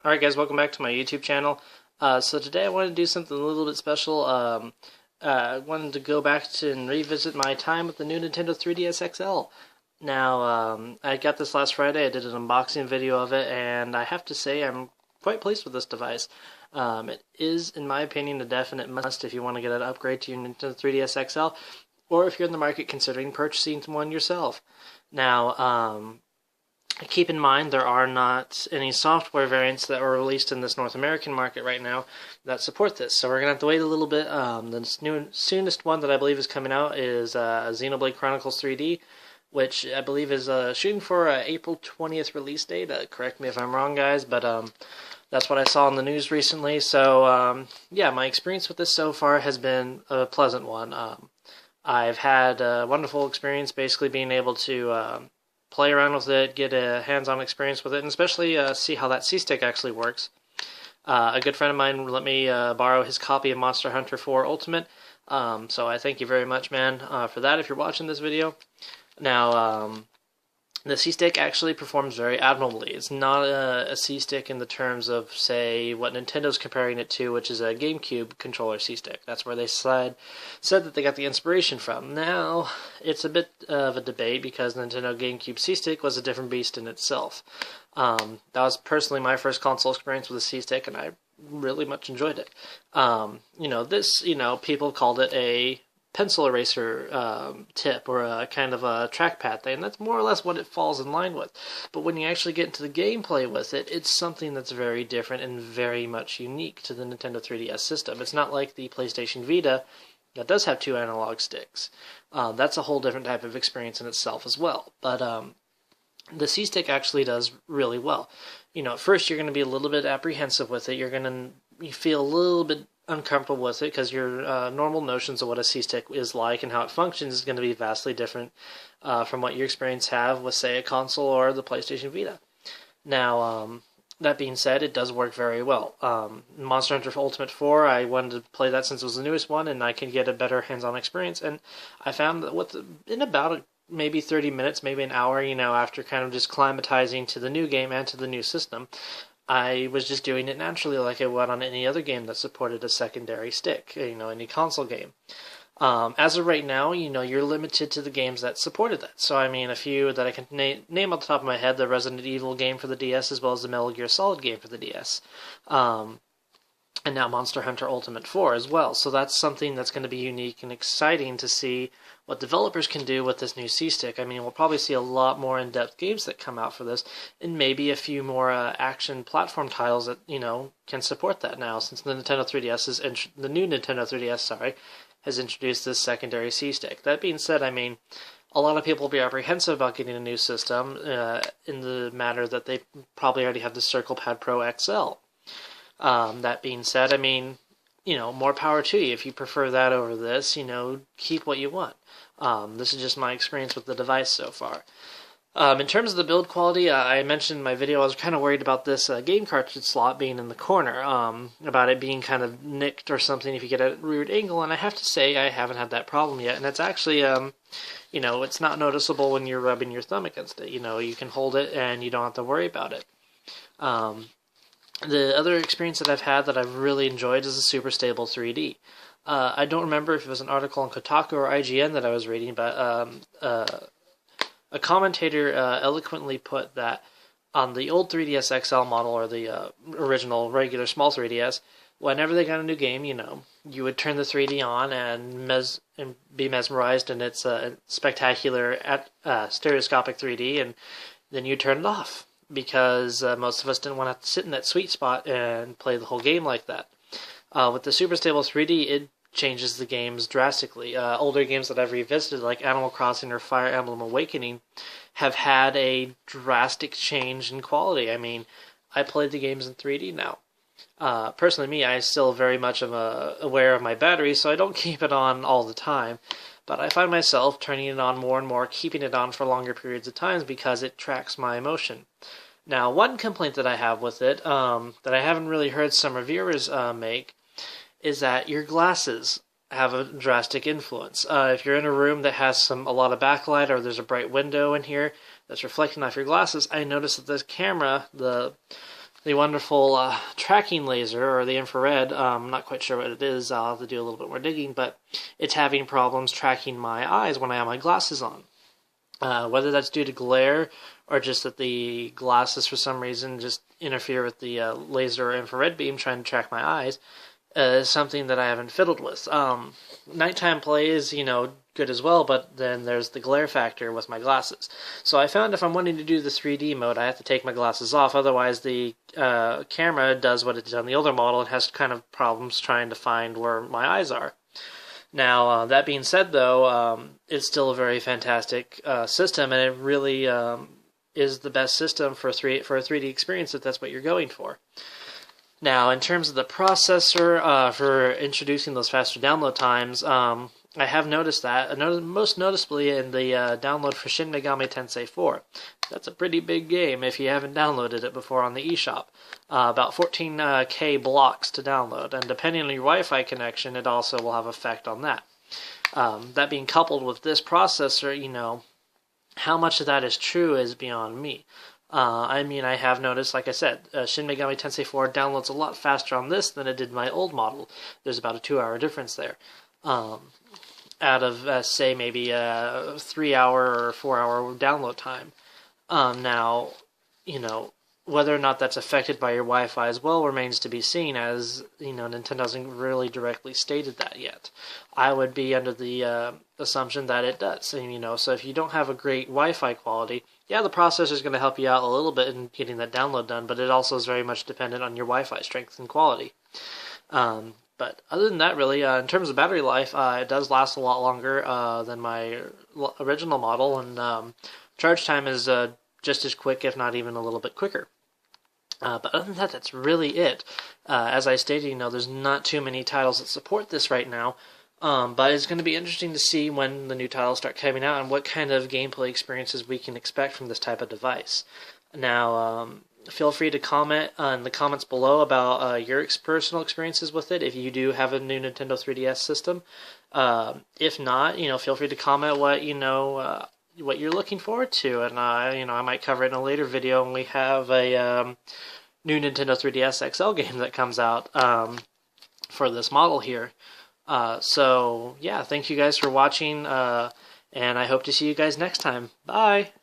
Alright guys, welcome back to my YouTube channel. So today I wanted to do something a little bit special. I wanted to go back and revisit my time with the new Nintendo 3DS XL. Now, I got this last Friday. I did an unboxing video of it, and I have to say I'm quite pleased with this device. It is, in my opinion, a definite must if you want to get an upgrade to your Nintendo 3DS XL, or if you're in the market considering purchasing one yourself. Now, keep in mind there are not any software variants that were released in this North American market right now that support this, so we're going to have to wait a little bit. The soonest one that I believe is coming out is Xenoblade Chronicles 3D, which I believe is shooting for April 20th release date. Correct me if I'm wrong, guys, but that's what I saw in the news recently. So, yeah, my experience with this so far has been a pleasant one. I've had a wonderful experience basically being able to play around with it, get a hands-on experience with it, and especially see how that C-Stick actually works. A good friend of mine let me borrow his copy of Monster Hunter 4 Ultimate, so I thank you very much, man, for that if you're watching this video. Now, the C-Stick actually performs very admirably. It's not a C-Stick in the terms of, say, what Nintendo's comparing it to, which is a GameCube controller C-Stick. That's where they said that they got the inspiration from. Now, it's a bit of a debate because Nintendo GameCube C-Stick was a different beast in itself. That was personally my first console experience with a C-Stick, and I really much enjoyed it. People called it a pencil eraser tip or a kind of a trackpad thing. That's more or less what it falls in line with. But when you actually get into the gameplay with it, it's something that's very different and very much unique to the Nintendo 3DS system. It's not like the PlayStation Vita that does have two analog sticks. That's a whole different type of experience in itself as well. But the C-Stick actually does really well. At first you're going to be a little bit apprehensive with it. You feel a little bit uncomfortable with it because your normal notions of what a C-Stick is like and how it functions is going to be vastly different from what your experience have with, say, a console or the PlayStation Vita. Now, that being said, it does work very well. Monster Hunter Ultimate 4, I wanted to play that since it was the newest one, and I can get a better hands-on experience, and I found that in about maybe 30 minutes, maybe an hour, after kind of just climatizing to the new game and to the new system, I was just doing it naturally like I would on any other game that supported a secondary stick, any console game. As of right now, you're limited to the games that supported that. So, a few that I can name off the top of my head, the Resident Evil game for the DS, as well as the Metal Gear Solid game for the DS. And now Monster Hunter Ultimate 4 as well. So that's something that's going to be unique and exciting to see what developers can do with this new C-Stick. We'll probably see a lot more in-depth games that come out for this, and maybe a few more action platform titles that, can support that now, since the new Nintendo 3DS, has introduced this secondary C-Stick. That being said, a lot of people will be apprehensive about getting a new system in the matter that they probably already have the CirclePad Pro XL. That being said, more power to you. If you prefer that over this, keep what you want. This is just my experience with the device so far. In terms of the build quality, I mentioned in my video I was kind of worried about this game cartridge slot being in the corner, about it being kind of nicked or something if you get a weird angle, and I have to say I haven't had that problem yet, and it's actually, it's not noticeable when you're rubbing your thumb against it. You can hold it and you don't have to worry about it. The other experience that I've had that I've really enjoyed is the Super Stable 3D. I don't remember if it was an article on Kotaku or IGN that I was reading, but a commentator eloquently put that on the old 3DS XL model, or the original regular small 3DS, whenever they got a new game, you would turn the 3D on and be mesmerized in its spectacular stereoscopic 3D, and then you turn it off, because most of us didn't want to sit in that sweet spot and play the whole game like that. With the Super Stable 3D, it changes the games drastically. Older games that I've revisited, like Animal Crossing or Fire Emblem Awakening, have had a drastic change in quality. I played the games in 3D now. Personally, I still very much am aware of my battery, so I don't keep it on all the time. But I find myself turning it on more and more, keeping it on for longer periods of time because it tracks my emotion. Now, one complaint that I have with it, that I haven't really heard some reviewers make, is that your glasses have a drastic influence. If you're in a room that has a lot of backlight, or there's a bright window in here that's reflecting off your glasses, I noticed that this camera, the the wonderful tracking laser, or the infrared. I'm not quite sure what it is. I'll have to do a little bit more digging, but it's having problems tracking my eyes when I have my glasses on. Whether that's due to glare or just that the glasses for some reason just interfere with the laser or infrared beam trying to track my eyes, is something that I haven't fiddled with. Nighttime play is, good as well, but then there's the glare factor with my glasses. So I found if I'm wanting to do the 3D mode, I have to take my glasses off. Otherwise, the camera does what it did on the older model and has kind of problems trying to find where my eyes are. Now, that being said, though, it's still a very fantastic system, and it really is the best system for a 3D experience if that's what you're going for. Now, in terms of the processor for introducing those faster download times, I have noticed that, most noticeably in the download for Shin Megami Tensei 4. That's a pretty big game if you haven't downloaded it before on the eShop. About 14K blocks to download, and depending on your Wi-Fi connection, it also will have effect on that. That being coupled with this processor, how much of that is true is beyond me. I have noticed, like I said, Shin Megami Tensei 4 downloads a lot faster on this than it did my old model. There's about a 2-hour difference there. Out of, say, maybe a 3-hour or 4-hour download time. Now, whether or not that's affected by your Wi-Fi as well remains to be seen, as, Nintendo hasn't really directly stated that yet. I would be under the assumption that it does. So if you don't have a great Wi-Fi quality, yeah, the processor is going to help you out a little bit in getting that download done, but it also is very much dependent on your Wi-Fi strength and quality. But other than that, really, in terms of battery life, it does last a lot longer than my original model, and charge time is just as quick, if not even a little bit quicker. But other than that, that's really it. As I stated, there's not too many titles that support this right now, but it's going to be interesting to see when the new titles start coming out and what kind of gameplay experiences we can expect from this type of device. Now, feel free to comment in the comments below about your personal experiences with it, if you do have a new Nintendo 3DS system. If not, feel free to comment what what you're looking forward to, and I might cover it in a later video when we have a new Nintendo 3DS XL game that comes out for this model here. So yeah, thank you guys for watching, and I hope to see you guys next time. Bye!